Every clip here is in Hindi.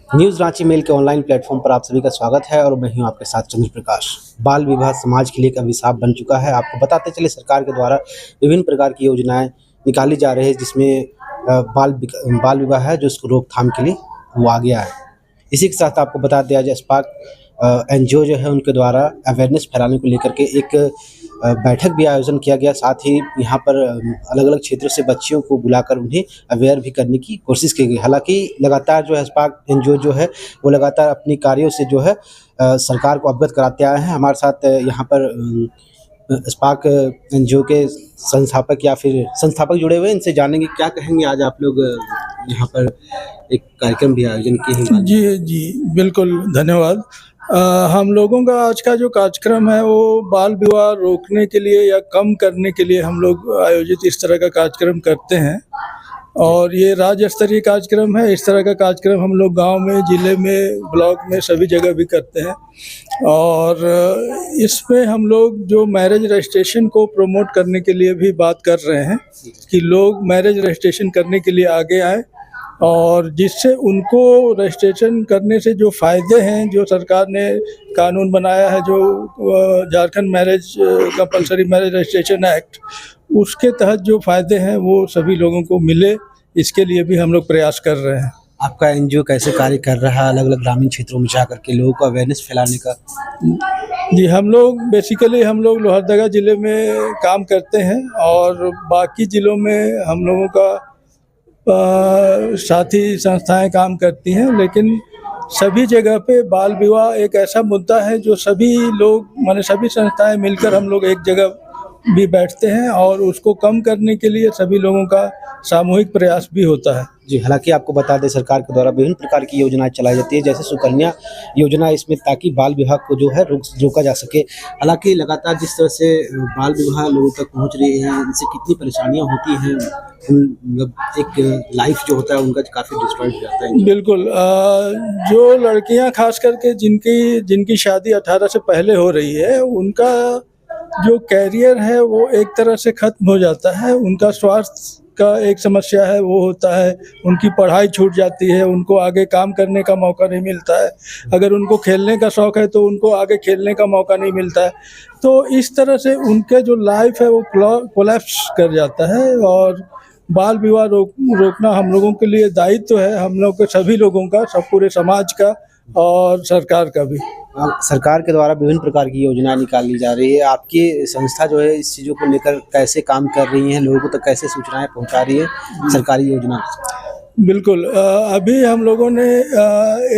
न्यूज़ रांची मेल के ऑनलाइन प्लेटफॉर्म पर आप सभी का स्वागत है और मैं हूं आपके साथ चंद्र प्रकाश। बाल विवाह समाज के लिए एक अभिशाप बन चुका है। आपको बताते चले सरकार के द्वारा विभिन्न प्रकार की योजनाएं निकाली जा रही है, जिसमें बाल विवाह है जो उसको रोकथाम के लिए वो आ गया है। इसी के साथ आपको बता दिया जाए, स्पार्क एनजीओ जो है उनके द्वारा अवेयरनेस फैलाने को लेकर के एक बैठक भी आयोजन किया गया। साथ ही यहाँ पर अलग अलग क्षेत्रों से बच्चियों को बुलाकर उन्हें अवेयर भी करने की कोशिश की गई। हालांकि लगातार जो है स्पार्क एनजीओ जो है वो लगातार अपनी कार्यों से जो है सरकार को अवगत कराते आए हैं। हमारे साथ यहाँ पर स्पार्क एनजीओ के संस्थापक जुड़े हुए हैं। इनसे जानेंगे क्या कहेंगे। आज आप लोग यहाँ पर एक कार्यक्रम भी आयोजन किए हैं। जी, जी, बिल्कुल, धन्यवाद। हम लोगों का आज का जो कार्यक्रम है वो बाल विवाह रोकने के लिए या कम करने के लिए हम लोग आयोजित इस तरह का कार्यक्रम करते हैं और ये राज्य स्तरीय कार्यक्रम है। इस तरह का कार्यक्रम हम लोग गांव में, ज़िले में, ब्लॉक में सभी जगह भी करते हैं और इसमें हम लोग जो मैरिज रजिस्ट्रेशन को प्रमोट करने के लिए भी बात कर रहे हैं कि लोग मैरिज रजिस्ट्रेशन करने के लिए आगे आए और जिससे उनको रजिस्ट्रेशन करने से जो फ़ायदे हैं, जो सरकार ने कानून बनाया है, जो Jharkhand marriage compulsory marriage registration act, उसके तहत जो फ़ायदे हैं वो सभी लोगों को मिले, इसके लिए भी हम लोग प्रयास कर रहे हैं। आपका एनजीओ कैसे कार्य कर रहा है अलग अलग ग्रामीण क्षेत्रों में जाकर के लोगों को अवेयरनेस फैलाने का? जी, हम लोग लोहरदगा ज़िले में काम करते हैं और बाकी ज़िलों में हम लोगों का साथी संस्थाएं काम करती हैं, लेकिन सभी जगह पे बाल विवाह एक ऐसा मुद्दा है जो सभी लोग माने सभी संस्थाएं मिलकर हम लोग एक जगह भी बैठते हैं और उसको कम करने के लिए सभी लोगों का सामूहिक प्रयास भी होता है। जी, हालांकि आपको बता दें सरकार के द्वारा विभिन्न प्रकार की योजनाएं चलाई जाती है, जैसे सुकन्या योजना, इसमें ताकि बाल विवाह को जो है रोका जा सके। हालांकि लगातार जिस तरह से बाल विवाह लोगों तक पहुंच रही है, इनसे कितनी परेशानियां होती हैं, मतलब एक लाइफ जो होता है उनका काफ़ी डिस्टर्ब हो जाता है। बिल्कुल, जो लड़कियां खास करके जिनकी शादी 18 से पहले हो रही है, उनका जो कैरियर है वो एक तरह से खत्म हो जाता है। उनका स्वास्थ्य का एक समस्या है वो होता है, उनकी पढ़ाई छूट जाती है, उनको आगे काम करने का मौका नहीं मिलता है। अगर उनको खेलने का शौक़ है तो उनको आगे खेलने का मौका नहीं मिलता है। तो इस तरह से उनके जो लाइफ है वो कोलैप्स कर जाता है और बाल विवाह रोकना हम लोगों के लिए दायित्व है, हम लोग के सभी लोगों का, सब पूरे समाज का और सरकार का भी। सरकार के द्वारा विभिन्न प्रकार की योजनाएं निकाली जा रही है। आपकी संस्था जो है इस चीज़ों को लेकर कैसे काम कर रही है, लोगों तक कैसे सूचनाएं पहुंचा रही है सरकारी योजना? बिल्कुल, अभी हम लोगों ने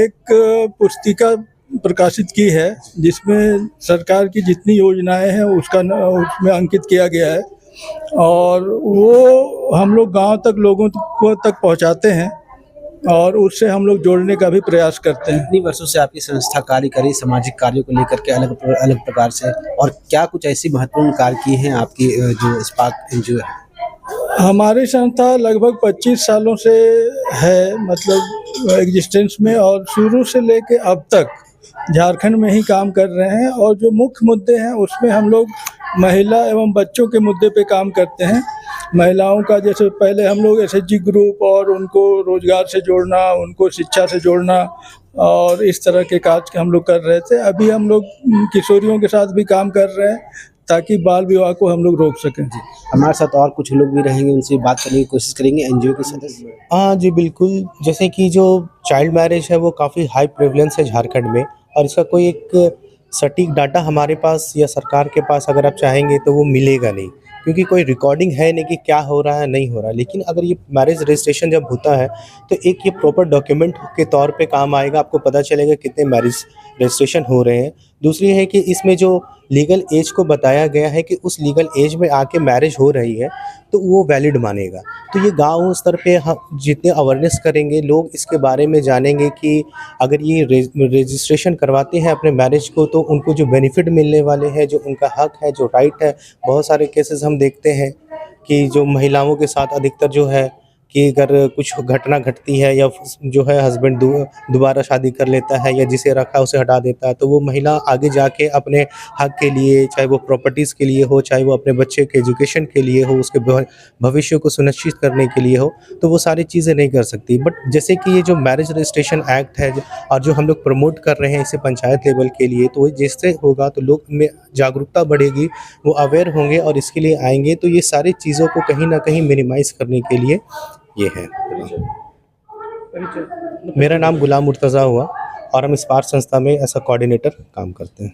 एक पुस्तिका प्रकाशित की है जिसमें सरकार की जितनी योजनाएं हैं उसमें अंकित किया गया है और वो हम लोग गांव तक लोगों को तक पहुंचाते हैं और उससे हम लोग जोड़ने का भी प्रयास करते हैं। कितनी वर्षों से आपकी संस्था कार्य करी सामाजिक कार्यों को लेकर के अलग अलग प्रकार से, और क्या कुछ ऐसी महत्वपूर्ण कार्य किए हैं आपकी जो स्पार्क एनजीओ है? हमारी संस्था लगभग 25 सालों से है, मतलब एग्जिस्टेंस में, और शुरू से लेके अब तक झारखंड में ही काम कर रहे हैं और जो मुख्य मुद्दे हैं उसमें हम लोग महिला एवं बच्चों के मुद्दे पे काम करते हैं। महिलाओं का जैसे पहले हम लोग एसएचजी ग्रुप और उनको रोजगार से जोड़ना, उनको शिक्षा से जोड़ना और इस तरह के कार्य हम लोग कर रहे थे। अभी हम लोग किशोरियों के साथ भी काम कर रहे हैं ताकि बाल विवाह को हम लोग रोक सकें। जी, हमारे साथ और कुछ लोग भी रहेंगे, उनसे बात करने की कोशिश करेंगे, एनजीओ के सदस्य। हाँ जी, बिल्कुल। जैसे कि जो चाइल्ड मैरिज है वो काफ़ी हाई प्रेवलेंस है झारखंड में और इसका कोई एक सटीक डाटा हमारे पास या सरकार के पास अगर आप चाहेंगे तो वो मिलेगा नहीं, क्योंकि कोई रिकॉर्डिंग है नहीं कि क्या हो रहा है, नहीं हो रहा है। लेकिन अगर ये मैरिज रजिस्ट्रेशन जब होता है तो एक ये प्रॉपर डॉक्यूमेंट के तौर पे काम आएगा, आपको पता चलेगा कितने मैरिज रजिस्ट्रेशन हो रहे हैं। दूसरी है कि इसमें जो लीगल एज को बताया गया है कि उस लीगल एज में आके मैरिज हो रही है तो वो वैलिड मानेगा। तो ये गांव स्तर पे हम जितने अवेयरनेस करेंगे, लोग इसके बारे में जानेंगे कि अगर ये रजिस्ट्रेशन करवाते हैं अपने मैरिज को तो उनको जो बेनिफिट मिलने वाले हैं, जो उनका हक है, जो राइट है। बहुत सारे केसेस हम देखते हैं कि जो महिलाओं के साथ अधिकतर जो है कि अगर कुछ घटना घटती है या जो है हस्बैंड दोबारा शादी कर लेता है या जिसे रखा है उसे हटा देता है, तो वो महिला आगे जाके अपने हक के लिए, चाहे वो प्रॉपर्टीज़ के लिए हो, चाहे वो अपने बच्चे के एजुकेशन के लिए हो, उसके भविष्य को सुनिश्चित करने के लिए हो, तो वो सारी चीज़ें नहीं कर सकती। बट जैसे कि ये जो मैरिज रजिस्ट्रेशन एक्ट है और जो हम लोग प्रमोट कर रहे हैं इसे पंचायत लेवल के लिए, तो जिससे होगा तो लोग में जागरूकता बढ़ेगी, वो अवेयर होंगे और इसके लिए आएँगे, तो ये सारी चीज़ों को कहीं न कहीं मिनिमाइज़ करने के लिए ये है। मेरा नाम गुलाम मुर्तज़ा हुआ और हम स्पार्क संस्था में एज़ अ कोऑर्डिनेटर काम करते हैं।